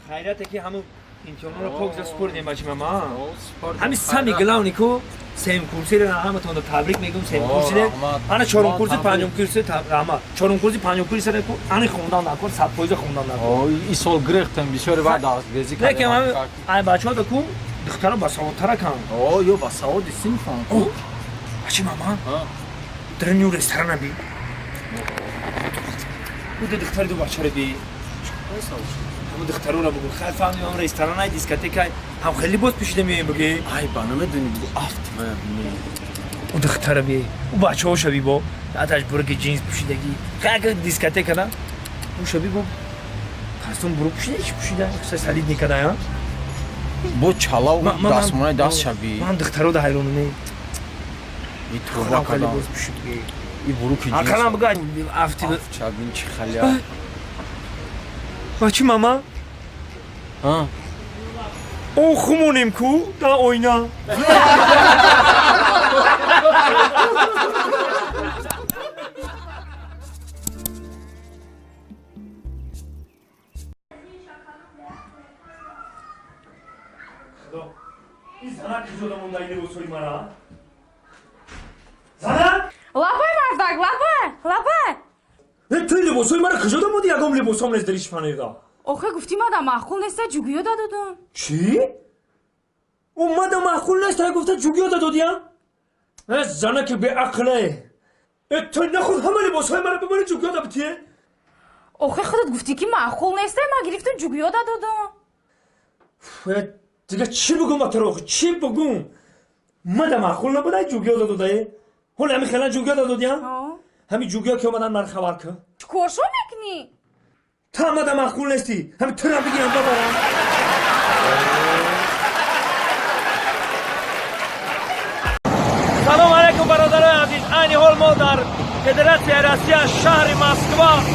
خیرته که همون اینترنت رو پوکس سپورت نمیشه ماما همین سامی گلاونی کو سیم کورسی رو همتون تبریک میگم سیم کورسی رو انا چهارم کورسی پنجم کورسی اما چهارم کورسی پنجم کورسی رو انا خوندن نکن سب پویز خوندن نکن این سال گرفتم بسیار بعد از بیزی کردم لیکن من ای بچه‌ها دکو دخترا با سوادتر کن یا با سواد سینفان بچه ماما در نیو رستوران بی بود دختر دو بچه رو بی همون دخترو رو بگو خیلی فهمی هم رستوران های دیسکاتیک های هم خیلی باز پیشیده میگیم بگی ای بانامه دونی بگو افت اون دختر بی اون بچه ها شبی با اتش برگی جینز پوشیدگی خیلی دیسکاتیک کردن اون شبی با کاستوم برو پوشیده چی پوشیده کسی سلید نکرده یا با چلا و دستمانه دست شبی من دخترو ده حیرونه نی ای توبا خیلی کدام باز پوشیدگی ای برو که جینس آکلام بگو افتی افت شبین چی خیلی بچه ماما اون خمونیم کو دا oyna. Sana kızıyordum onda yine bu soyma ha. Sana? Лапай, Маздаг, лапай, лапай. توی لباس های مرا کجا دامادی اگم لباس هم نزدریش فنیدا آخه گفتی مادم معقول نیسته جوگیو دادم. چی؟ اومدم معقول نیست تا گفته جوگیو دادیم؟ زنه که به عقله تو نخود همه لباس های مرا ببری جوگیو دادیه؟ آخه خودت گفتی که معقول نیسته ما گرفتم جوگیو دادم. دیگه چی بگم اتراخ چی بگم؟ اومدم معقول نبوده جوگیو داده؟ حالا همین خیلی جوگیو دادیم؟ همین جوگیو که اومدن من خبر که چیکار شو میکنی؟ تا اومدم معقول نیستی همین تو رو بگیرم ببرم سلام علیکم برادران عزیز این حال ما در فدراسیون روسیه شهر مسکو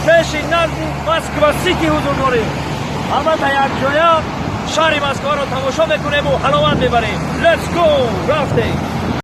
پیش نزد مسکو سیتی حضور داریم همه تا یک جای شهر مسکو رو تماشا میکنیم و حلاوت میبریم Let's go رفتیم